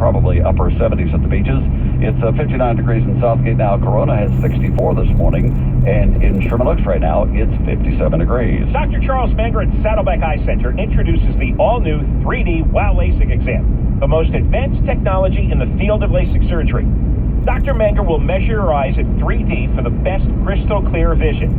probably upper 70s at the beaches. It's 59 degrees in Southgate now. Corona has 64 this morning, and in Sherman Oaks right now, it's 57 degrees. Dr. Charles Menger at Saddleback Eye Center introduces the all-new 3D WOW LASIK exam, the most advanced technology in the field of LASIK surgery. Dr. Menger will measure your eyes in 3D for the best crystal clear vision.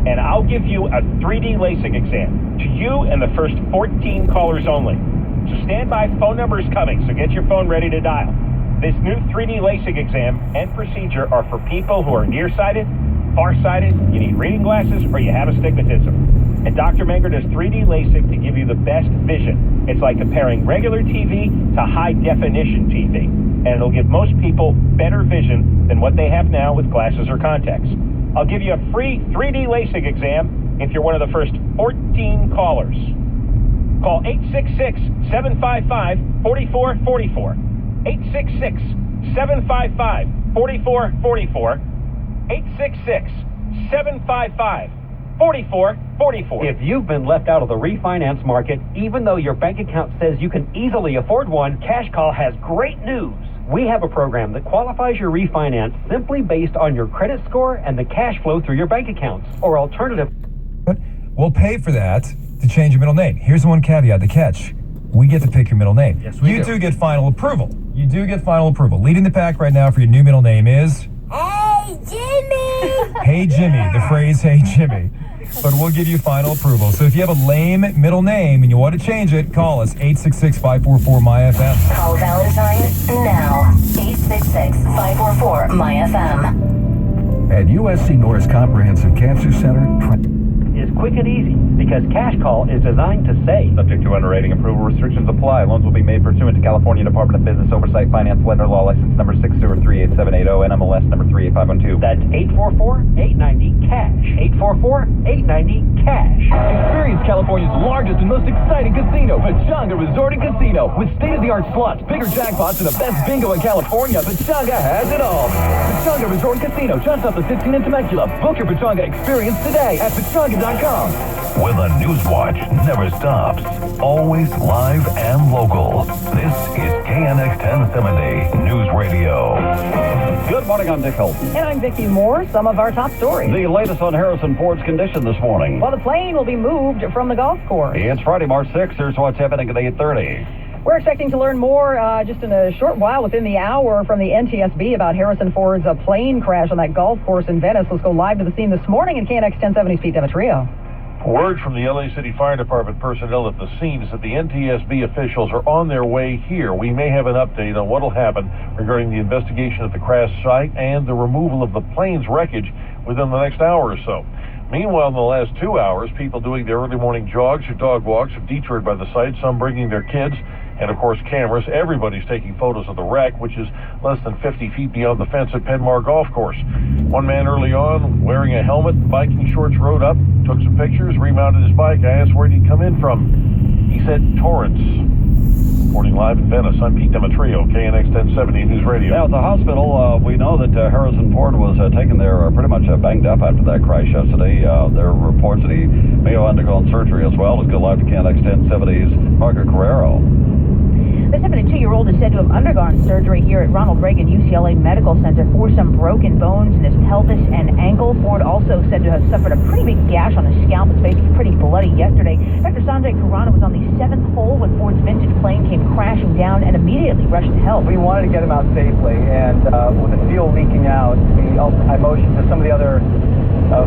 And I'll give you a 3D LASIK exam to you and the first 14 callers only. So stand by, phone number is coming, so get your phone ready to dial. This new 3D LASIK exam and procedure are for people who are nearsighted, farsighted, you need reading glasses, or you have astigmatism. And Dr. Menger does 3D LASIK to give you the best vision. It's like comparing regular TV to high-definition TV. And it'll give most people better vision than what they have now with glasses or contacts. I'll give you a free 3D LASIK exam if you're one of the first 14 callers. Call 866-755-4444. 866-755-4444. 866-755-4444. If you've been left out of the refinance market, even though your bank account says you can easily afford one, Cash Call has great news. We have a program that qualifies your refinance simply based on your credit score and the cash flow through your bank accounts. Or alternative. We'll pay for that to change your middle name. Here's the one caveat, the catch. We get to pick your middle name. Yes, we do. Get final approval. You do get final approval. Leading the pack right now for your new middle name is... Hey, Jimmy! Hey, Jimmy. The phrase, hey, Jimmy. But we'll give you final approval. So if you have a lame middle name and you want to change it, call us, 866-544-MyFM. Call Valentine now. 866-544-MyFM. At USC Norris Comprehensive Cancer Center... Is quick and easy because Cash Call is designed to save. Subject to underwriting approval, restrictions apply. Loans will be made pursuant to California Department of Business Oversight Finance Lender Law License number 6038780 and MLS number 38512. That's 844-890-CASH. 844-890-CASH. Experience California's largest and most exciting casino, Pechanga Resort and Casino. With state-of-the-art slots, bigger jackpots, and the best bingo in California, Pechanga has it all. Pechanga Resort and Casino, just off the 16 in Temecula. Book your Pechanga experience today at Pechanga.com. Where the News Watch never stops. Always live and local. This is KNX 1070 News Radio. Good morning, I'm Dick Holton. And I'm Vicki Moore. Some of our top stories. The latest on Harrison Ford's condition this morning. Well, the plane will be moved from the golf course. It's Friday, March 6th. Here's what's happening at 8:30. We're expecting to learn more just in a short while, within the hour, from the NTSB about Harrison Ford's plane crash on that golf course in Venice. Let's go live to the scene this morning in KNX 1070's Pete Demetrio. Word from the LA City Fire Department personnel at the scene is that the NTSB officials are on their way here. We may have an update on what will happen regarding the investigation at the crash site and the removal of the plane's wreckage within the next hour or so. Meanwhile, in the last 2 hours, people doing their early morning jogs or dog walks have detoured by the site, some bringing their kids, and of course cameras. Everybody's taking photos of the wreck, which is less than 50 feet beyond the fence at Penmar Golf Course. One man early on, wearing a helmet, biking shorts, rode up, took some pictures, remounted his bike. I asked where he'd come in from. He said Torrance. Reporting live in Venice, I'm Pete Demetrio, KNX 1070 News Radio. Now, at the hospital, we know that Harrison Ford was taken there pretty much banged up after that crash yesterday. There are reports that he may have undergone surgery as well. Let's go live to KNX 1070's Margaret Carrero. The 72-year-old is said to have undergone surgery here at Ronald Reagan UCLA Medical Center for some broken bones in his pelvis and ankle. Ford also said to have suffered a pretty big gash on his scalp. His face was pretty bloody yesterday. Dr. Sanjay Khurana was on the 7th hole when Ford's vintage plane came crashing down and immediately rushed to help. We wanted to get him out safely, and with the fuel leaking out, I motioned to some of the other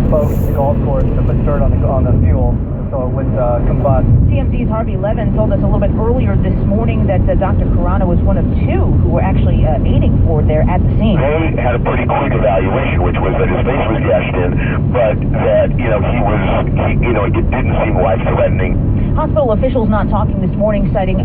folks at the golf course to put dirt on the fuel so it would combust. TMZ's Harvey Levin told us a little bit earlier this morning that Dr. Khurana was one of two who were actually aiding Ford there at the scene. They had a pretty quick evaluation, which was that his face was gashed in, but that, it didn't seem life-threatening. Hospital officials not talking this morning, citing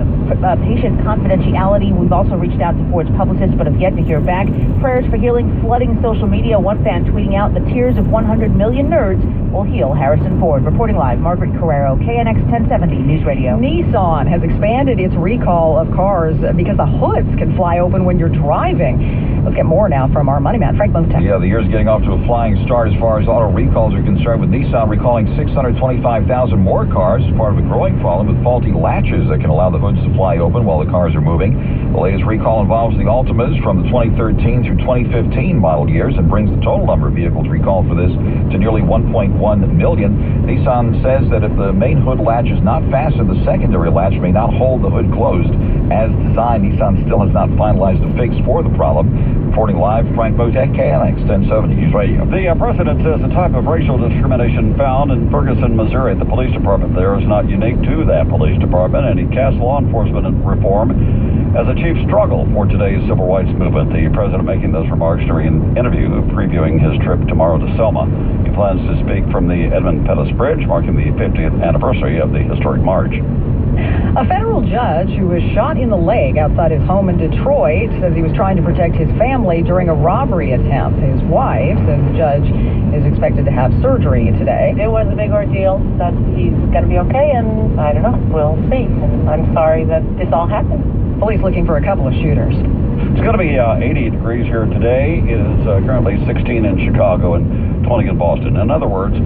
patient confidentiality. We've also reached out to Ford's publicist, but have yet to hear back. Prayers for healing flooding social media. One fan tweeting out, the tears of 100 million nerds will heal Harrison Ford. Reporting live, Margaret Carrero, KNX 1070 News Radio. Nissan has expanded its recall of cars because the hoods can fly open when you're driving. Let's get more now from our money man, Frank Montag. Yeah, the year's getting off to a flying start as far as auto recalls are concerned, with Nissan recalling 625,000 more cars as part of a growing problem with faulty latches that can allow the hoods to fly open while the cars are moving. The latest recall involves the Altimas from the 2013 through 2015 model years and brings the total number of vehicles recalled for this to nearly 1.1 million. Nissan says that if the main hood latch is not fastened, the secondary latch may not hold the hood closed. As designed, Nissan still has not finalized a fix for the problem. Reporting live, Frank Motek, KNX 1070 News Radio. The president says the type of racial discrimination found in Ferguson, Missouri at the police department there is not unique to that police department, and he cast law enforcement reform as a chief struggle for today's civil rights movement. The president making those remarks during an interview previewing his trip tomorrow to Selma. He plans to speak from the Edmund Pettus Bridge, marking the 50th anniversary of the historic march. A federal judge who was shot in the leg outside his home in Detroit says he was trying to protect his family during a robbery attempt. His wife says the judge is expected to have surgery today. It was a big ordeal, but he's going to be okay, and I don't know, we'll see. And I'm sorry that this all happened. Police looking for a couple of shooters. It's going to be 80 degrees here today. It is currently 16 in Chicago and 20 in Boston. In other words,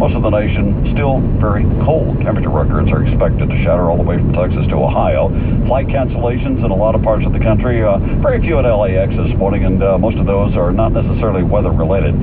most of the nation still very cold. Temperature records are expected to shatter all the way from Texas to Ohio. Flight cancellations in a lot of parts of the country. Very few at LAX this morning, and most of those are not necessarily weather related.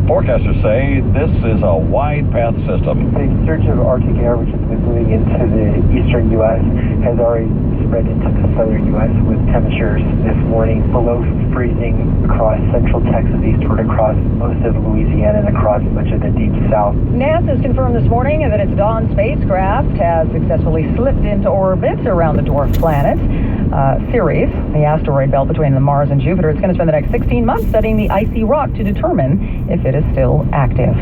Forecasters say this is a wide path system. The surge of Arctic air, which has been moving into the eastern U.S., has already spread into the southern U.S. with temperatures this morning below freezing across central Texas, eastward across most of Louisiana and across much of the deep south. NASA has confirmed this morning that its Dawn spacecraft has successfully slipped into orbit around the dwarf planet Ceres, the asteroid belt between Mars and Jupiter. It's going to spend the next 16 months studying the icy rock to determine if it is still active.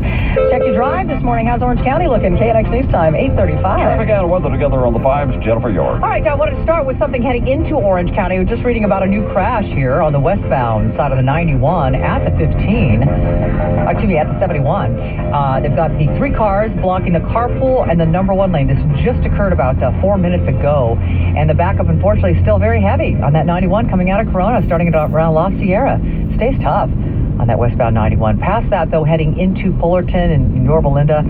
Check your drive this morning. How's Orange County looking? KNX News Time, 8:35. Traffic and weather together on the 5s. Jennifer York. All right, I wanted to start with something heading into Orange County. We're just reading about a new crash here on the westbound side of the 91 at the 15. At the 71. They've got the 3 cars blocking the carpool and the number 1 lane. This just occurred about 4 minutes ago. And the backup, unfortunately, is still very heavy on that 91 coming out of Corona, starting at around La Sierra. Stays tough on that westbound 91. Past that, though, heading into Fullerton and Yorba Linda,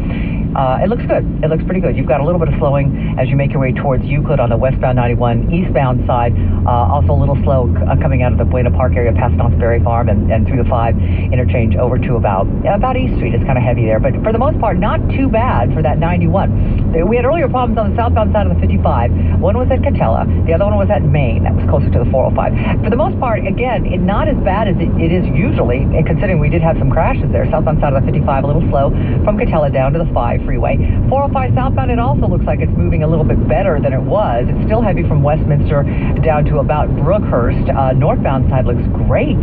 it looks good. It looks pretty good. You've got a little bit of slowing as you make your way towards Euclid on the westbound 91 eastbound side. Also a little slow coming out of the Buena Park area past Knott's Berry Farm and through the 5 interchange over to about East Street. It's kind of heavy there. But for the most part, not too bad for that 91. We had earlier problems on the southbound side of the 55. One was at Catella. The other one was at Maine. That was closer to the 405. For the most part, again, not as bad as it is usually, and considering we did have some crashes there. Southbound side of the 55, a little slow from Catella down to the 5 freeway. 405 southbound, it also looks like it's moving a little bit better than it was. It's still heavy from Westminster down to about Brookhurst. Northbound side looks great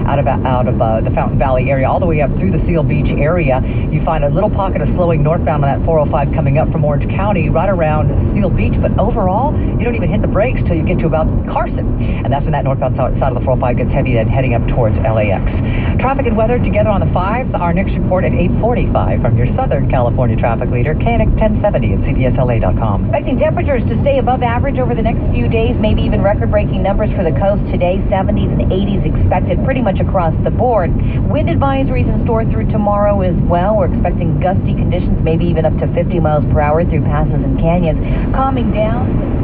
out of the Fountain Valley area, all the way up through the Seal Beach area. You find a little pocket of slowing northbound on that 405 coming up from Orange County, right around Seal Beach. But overall, you don't even hit the brakes till you get to about Carson. And that's when that northbound side of the 405 gets heavy, then heading up towards LAX. Traffic and weather together on the 5s. Our next report at 8:45 from your Southern California traffic leader, KNX 1070 at CBSLA.com. Expecting temperatures to stay above average over the next few days, maybe even record-breaking numbers for the coast today. 70s and 80s expected pretty much across the board. Wind advisories in store through tomorrow as well. We're expecting gusty conditions, maybe even up to 50 miles per hour through passes and canyons. Calming down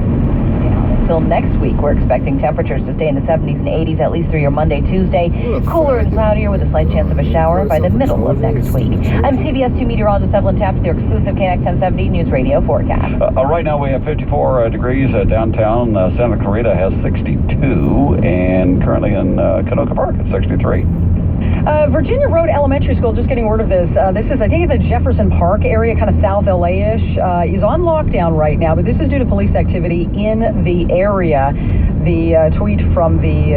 until next week. We're expecting temperatures to stay in the 70s and 80s at least through your Monday, Tuesday. Cooler and cloudier with a slight chance of a shower by the middle of next week. I'm CBS 2 meteorologist Evelyn Taft with your exclusive KNX 1070 News Radio forecast. Right now we have 54 degrees downtown. Santa Clarita has 62, and currently in Canoga Park it's 63. Virginia Road Elementary School, just getting word of this. This is, I think, in the Jefferson Park area, kind of South LA-ish, is on lockdown right now, but this is due to police activity in the area. The tweet from the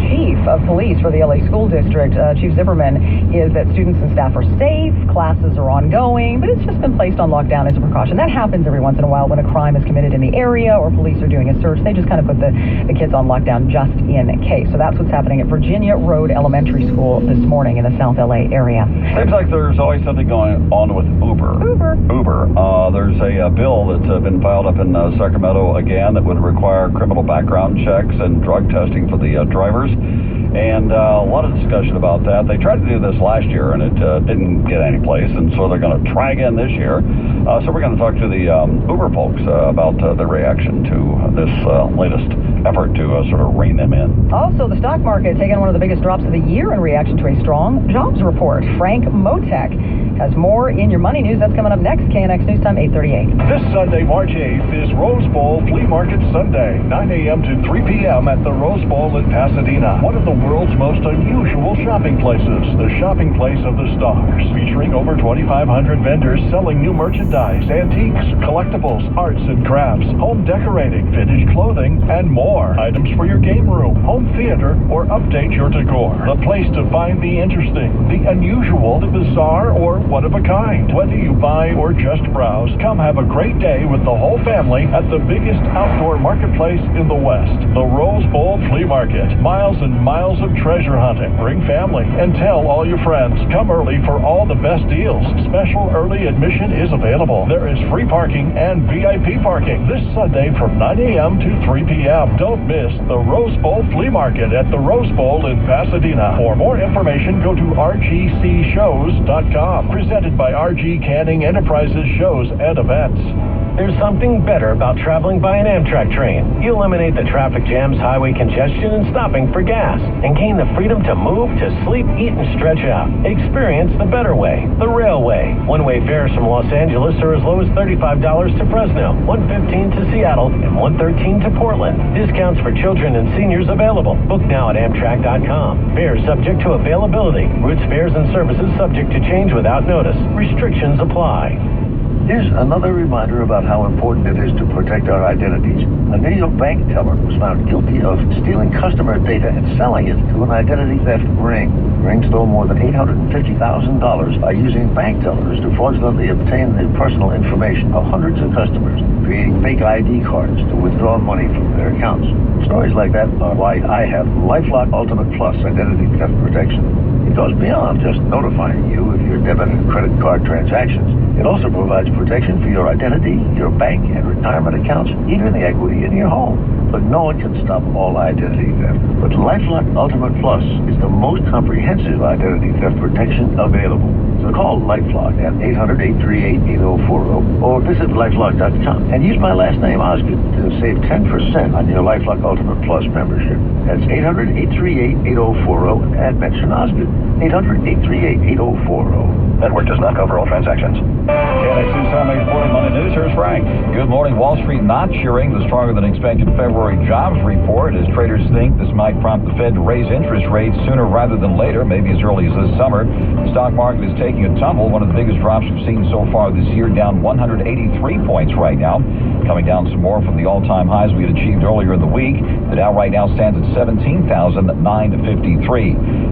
chief of police for the LA School District, Chief Zimmerman, is that students and staff are safe, classes are ongoing, but it's just been placed on lockdown as a precaution. That happens every once in a while when a crime is committed in the area or police are doing a search. They just kind of put the kids on lockdown just in case. So that's what's happening at Virginia Road Elementary School this morning in the South LA area. Seems like there's always something going on with Uber. There's a bill that's been filed up in Sacramento again that would require criminal background checks and drug testing for the drivers. And a lot of discussion about that. They tried to do this last year, and it didn't get any place, and so they're going to try again this year. So we're going to talk to the Uber folks about their reaction to this latest effort to sort of rein them in. Also, the stock market taking one of the biggest drops of the year in reaction to a strong jobs report. Frank Motek has more in your money news. That's coming up next. KNX News Time, 8:38. This Sunday, March 8th, is Rose Bowl Flea Market Sunday, 9 a.m. to 3 p.m. at the Rose Bowl in Pasadena, one of the world's most unusual shopping places, the shopping place of the stars, featuring over 2,500 vendors selling new merchandise, antiques, collectibles, arts and crafts, home decorating, vintage clothing, and more. Items for your game room, home theater, or update your decor. The place to find the interesting, the unusual, the bizarre, or one of a kind. Whether you buy or just browse, come have a great day with the whole family at the biggest outdoor marketplace in the West, the Rose Bowl Flea Market. Miles and miles of treasure hunting. Bring family and tell all your friends. Come early for all the best deals. Special early admission is available. There is free parking and VIP parking this Sunday from 9 a.m. to 3 p.m. Don't miss the Rose Bowl Flea Market at the Rose Bowl in Pasadena. For more information, go to rgcshows.com. Presented by RG Canning Enterprises Shows and Events. There's something better about traveling by an Amtrak train. You eliminate the traffic jams, highway congestion, and stopping for gas, and gain the freedom to move, to sleep, eat, and stretch out. Experience the better way, the railway. One-way fares from Los Angeles are as low as $35 to Fresno, $115 to Seattle, and $113 to Portland. Discounts for children and seniors available. Book now at Amtrak.com. Fares subject to availability. Routes, fares, and services subject to change without notice. Restrictions apply. Here's another reminder about how important it is to protect our identities. A New York bank teller was found guilty of stealing customer data and selling it to an identity theft ring. The ring stole more than $850,000 by using bank tellers to fraudulently obtain the personal information of hundreds of customers, creating fake ID cards to withdraw money from their accounts. Stories like that are why I have LifeLock Ultimate Plus identity theft protection. It goes beyond just notifying you of your debit and credit card transactions. It also provides protection for your identity, your bank and retirement accounts, even the equity in your home. But no one can stop all identity theft. But LifeLock Ultimate Plus is the most comprehensive identity theft protection available. So call LifeLock at 800-838-8040 or visit LifeLock.com and use my last name, Osgood, to save 10% on your LifeLock Ultimate Plus membership. That's 800-838-8040 and mention Osgood. 800-838-8040. Network does not cover all transactions. KNX News Time 840 Monday News. Here's Frank. Good morning. Wall Street not cheering the stronger than expected February jobs report as traders think this might prompt the Fed to raise interest rates sooner rather than later, maybe as early as this summer. The stock market is taking a tumble, one of the biggest drops we've seen so far this year, down 183 points right now, coming down some more from the all-time highs we had achieved earlier in the week. The Dow right now stands at 17,953.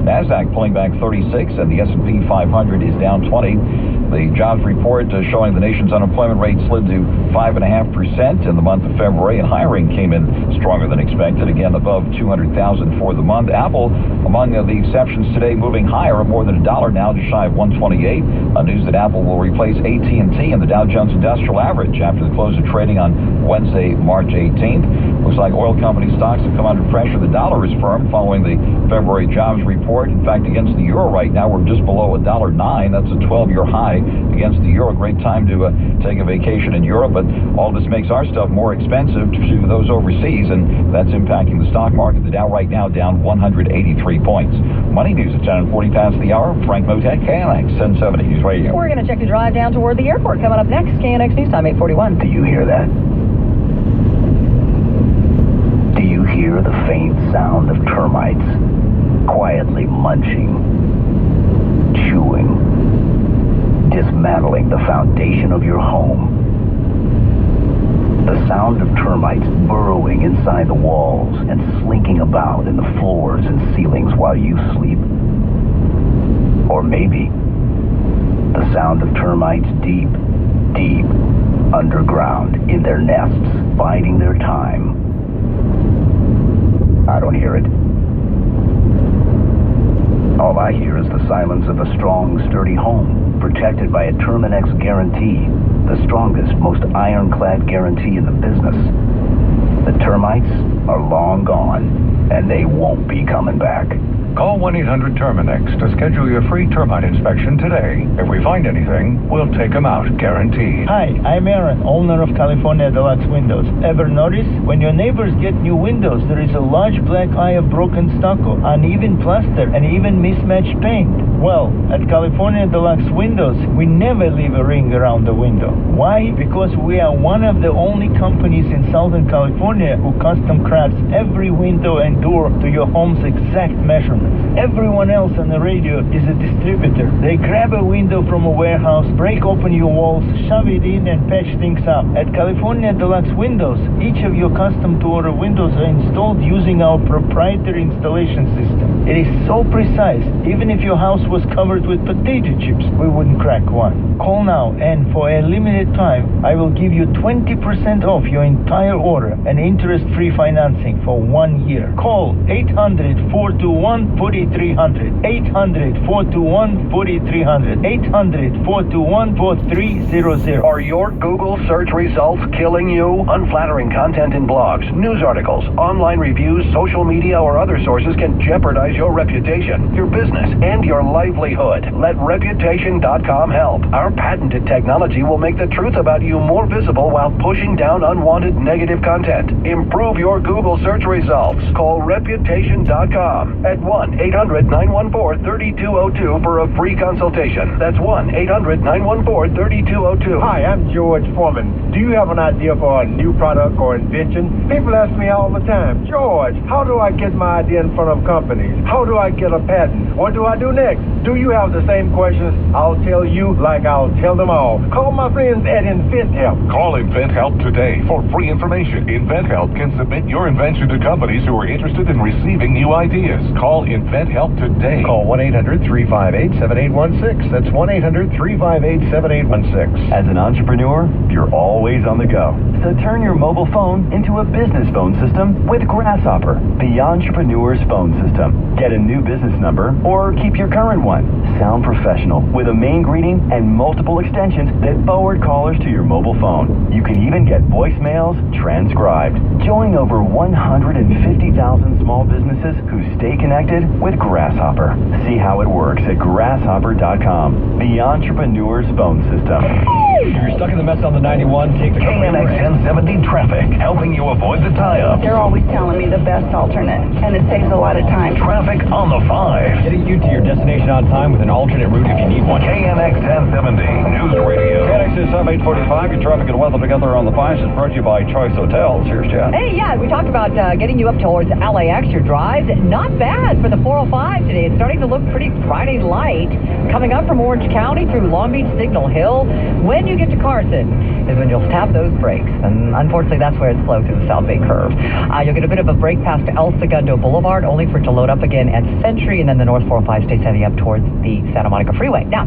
NASDAQ pulling back 36, and the S&P 500 is down 20. The jobs report showing the nation's unemployment rate slid to 5.5% in the month of February, and hiring came in stronger than expected, again above 200,000 for the month. Apple, among the exceptions today, moving higher, more than $1 now, just shy of 128. News that Apple will replace AT&T in the Dow Jones Industrial Average after the close of trading on Wednesday, March 18th. Looks like oil company stocks have come under pressure. The dollar is firm following the February jobs report. In fact, against the euro right now, we're just below $1.09. That's a 12-year high against the euro. Great time to take a vacation in Europe, but all this makes our stuff more expensive to those overseas, and that's impacting the stock market. The Dow right now down 183 points. Money news at 10:40 past the hour. Frank Motek, KNX 1070 News Radio. We're going to check the drive down toward the airport. Coming up next, KNX News Time 841. Do you hear that? Do you hear the faint sound of termites quietly munching, chewing, dismantling the foundation of your home? The sound of termites burrowing inside the walls and slinking about in the floors and ceilings while you sleep. Or maybe the sound of termites deep, deep underground in their nests, biding their time. I don't hear it. All I hear is the silence of a strong, sturdy home, protected by a Terminex guarantee, the strongest, most ironclad guarantee in the business. The termites are long gone, and they won't be coming back. Call 1-800-TERMINEX to schedule your free termite inspection today. If we find anything, we'll take them out, guaranteed. Hi, I'm Aaron, owner of California Deluxe Windows. Ever notice? When your neighbors get new windows, there is a large black eye of broken stucco, uneven plaster, and even mismatched paint. Well, at California Deluxe Windows, we never leave a ring around the window. Why? Because we are one of the only companies in Southern California who custom crafts every window and door to your home's exact measurement. Everyone else on the radio is a distributor. They grab a window from a warehouse, break open your walls, shove it in, and patch things up. At California Deluxe Windows, each of your custom-to-order windows are installed using our proprietary installation system. It is so precise, even if your house was covered with potato chips, we wouldn't crack one. Call now, and for a limited time, I will give you 20% off your entire order and interest-free financing for 1 year. Call 800-421-4300. 800-421-4300. 800-421-4300. Are your Google search results killing you? Unflattering content in blogs, news articles, online reviews, social media, or other sources can jeopardize your reputation, your business, and your livelihood. Let Reputation.com help. Our patented technology will make the truth about you more visible while pushing down unwanted negative content. Improve your Google search results. Call Reputation.com at 1-800-914-3202 for a free consultation. That's 1-800-914-3202. Hi, I'm George Foreman. Do you have an idea for a new product or invention? People ask me all the time, George, how do I get my idea in front of companies? How do I get a patent? What do I do next? Do you have the same questions? I'll tell you like I'll tell them all. Call my friends at InventHelp. Call InventHelp today for free information. InventHelp can submit your invention to companies who are interested in receiving new ideas. Call InventHelp today. Call 1-800-358-7816. That's 1-800-358-7816. As an entrepreneur, you're always on the go. So turn your mobile phone into a business phone system with Grasshopper, the entrepreneur's phone system. Get a new business number or keep your current one. Sound professional with a main greeting and multiple extensions that forward callers to your mobile phone. You can even get voicemails transcribed. Join over 150,000 small businesses who stay connected with Grasshopper. See how it works at grasshopper.com, the entrepreneur's phone system. If you're stuck in the mess on the 91, take the KNX 1070 traffic, helping you avoid the tie-up. They're always telling me the best alternate, and it saves a lot of time. Traffic on the 5. Getting you to your destination on time with an alternate route if you need one. KNX 1070 News Radio. KNX is 845. Your traffic and weather together on the 5 is brought to you by Choice Hotels. Here's Chad. Hey, yeah, we talked about getting you up towards LAX. Your drive, not bad for the 405 today. It's starting to look pretty Friday light. Coming up from Orange County through Long Beach Signal Hill. When you get to Carson is when you'll tap those brakes. And unfortunately, that's where it's slow through the South Bay Curve. You'll get a bit of a break past El Segundo Boulevard, only for it to load up again at Century, and then the North 405 stays heavy up towards the Santa Monica Freeway. Now,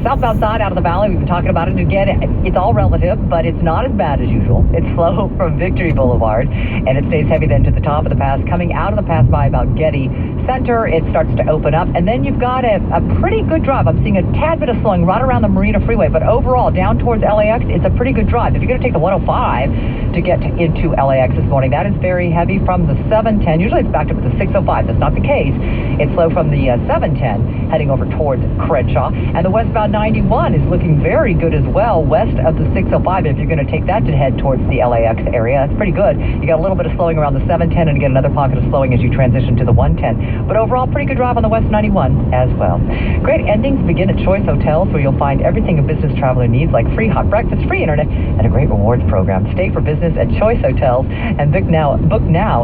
southbound side out of the valley, we've been talking about it again. It's all relative, but it's not as bad as usual. It's slow from Victory Boulevard, and it stays heavy then to the top of the pass. Coming out of the pass by about Getty Center, it starts to open up, and then you've got a pretty good drive. I'm seeing a tad bit of slowing right around the Marina Freeway, but overall, down towards LAX, it's a pretty good drive. If you're going to take the 105 to get into LAX this morning, that is very heavy from the 710. Usually it's backed up to the 605. That's not the case. It's slow from the 710 heading over towards Crenshaw, and the westbound 91 is looking very good as well west of the 605. If you're going to take that to head towards the LAX area, that's pretty good. You got a little bit of slowing around the 710, and you get another pocket of slowing as you transition to the 110. But overall, pretty good drive on the West 91 as well. Great endings begin at Choice Hotels, where you'll find everything a business traveler needs, like free hot breakfast, free internet, and a great rewards program. Stay for business at Choice Hotels, and book now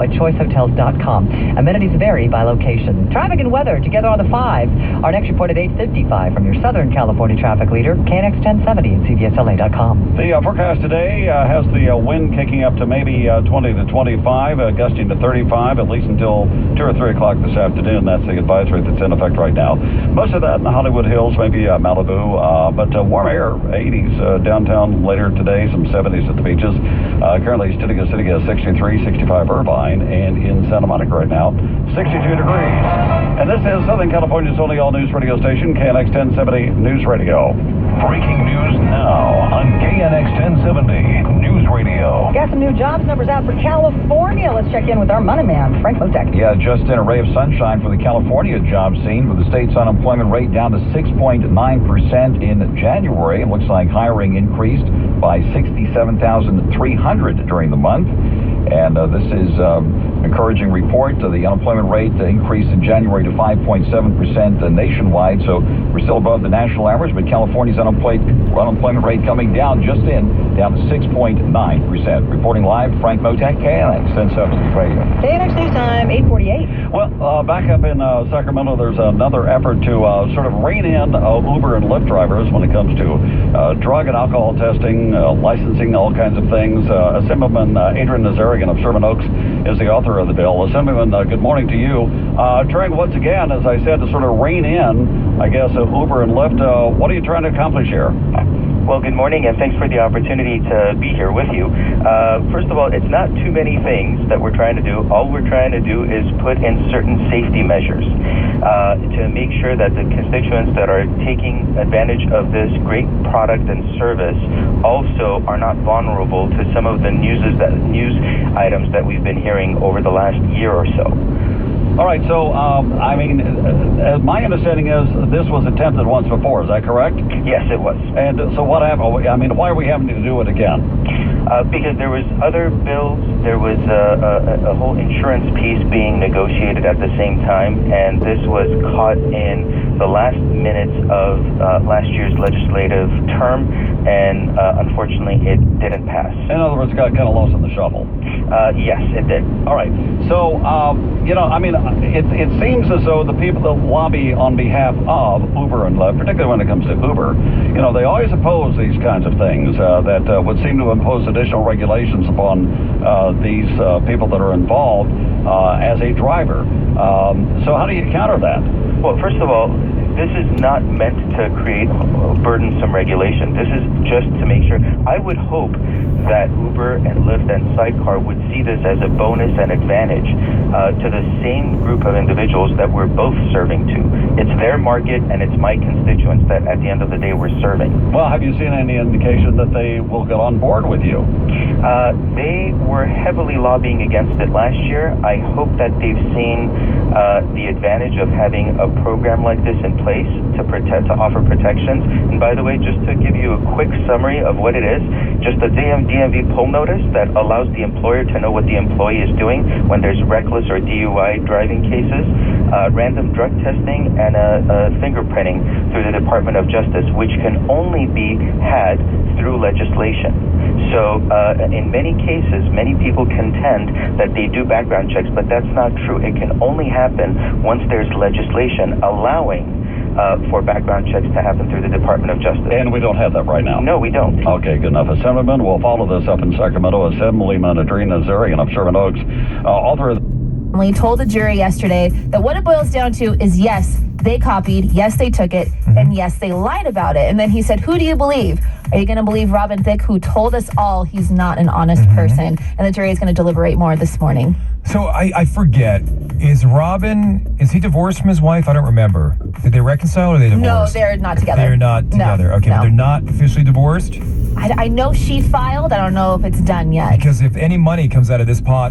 at choicehotels.com. Amenities vary by location. Traffic and weather together on the 5. Our next report at 8:55 from your Southern California traffic leader, KNX 1070 at CBSLA.com. The forecast today has the wind kicking up to maybe 20 to 25, gusting to 35, at least until 2 or 3 o'clock this afternoon. That's the advisory that's in effect right now. Most of that in the Hollywood Hills, maybe Malibu, but warm air, 80s downtown later today, some 70s at the beaches. Currently, City 63, 65 Irvine, and in Santa Monica right now, 62 degrees. And this is Southern California's only all-news radio station, KNX 1070 News Radio. Breaking news now on KNX 1070 News Radio. Got some new jobs numbers out for California. Let's check in with our money man, Frank Motek. Yeah, just in a ray of sunshine for the California job scene, with the state's unemployment rate down to 6.9% in January. It looks like hiring increased by 67,300 during the month. And this is an encouraging report. The unemployment rate increased in January to 5.7% nationwide, so we're still above the national average, but California's unemployment rate coming down down to 6.9%. Reporting live, Frank Motek, KNX 1070 Radio. KNX News Time, 8:48. Well, back up in Sacramento, there's another effort to sort of rein in Uber and Lyft drivers when it comes to drug and alcohol testing, licensing, all kinds of things. Assemblyman Adrian Nazarian of Sherman Oaks is the author of the bill. Assemblyman, good morning to you. Trying once again, as I said, to sort of rein in, I guess, Uber and Lyft. What are you trying to accomplish here? Well, good morning, and thanks for the opportunity to be here with you. First of all, it's not too many things that we're trying to do. All we're trying to do is put in certain safety measures to make sure that the constituents that are taking advantage of this great product and service also are not vulnerable to some of the news items that we've been hearing over the last year or so. All right, so, I mean, my understanding is this was attempted once before, is that correct? Yes, it was. And so what happened? I mean, why are we having to do it again? Because there was other bills, there was a whole insurance piece being negotiated at the same time, and this was caught in the last minutes of last year's legislative term, and unfortunately it didn't pass. In other words, it got kind of lost in the shuffle. Yes, it did. All right. So, you know, I mean, it seems as though the people that lobby on behalf of Uber and Lyft, particularly when it comes to Uber, you know, they always oppose these kinds of things that would seem to impose additional regulations upon these people that are involved as a driver. So how do you counter that? Well, first of all, this is not meant to create burdensome regulation. This is just to make sure. I would hope that Uber and Lyft and Sidecar would see this as a bonus and advantage to the same group of individuals that we're both serving to. It's their market and it's my constituents that at the end of the day we're serving. Well, have you seen any indication that they will get on board with you? They were heavily lobbying against it last year. I hope that they've seen the advantage of having a program like this in place to offer protections. And by the way, just to give you a quick summary of what it is, just a DMV pull notice that allows the employer to know what the employee is doing when there's reckless or DUI driving cases, random drug testing, and fingerprinting through the Department of Justice, which can only be had through legislation. So in many cases, many people contend that they do background checks, but that's not true. It can only happen once there's legislation allowing for background checks to happen through the Department of Justice. And we don't have that right now? No, we don't. Okay, good enough. Assemblyman, we'll follow this up in Sacramento. Assemblyman Adrian Nazarian of Sherman Oaks, author of... We told the jury yesterday that what it boils down to is, yes, they copied, yes, they took it, and yes, they lied about it. And then he said, who do you believe? Are you going to believe Robin Thicke, who told us all he's not an honest person? And the jury is going to deliberate more this morning. So I forget, is he divorced from his wife? I don't remember. Did they reconcile or are they divorced? No, they're not together. They're not together. No, okay, no. but they're not officially divorced? I know she filed. I don't know if it's done yet. Because if any money comes out of this pot,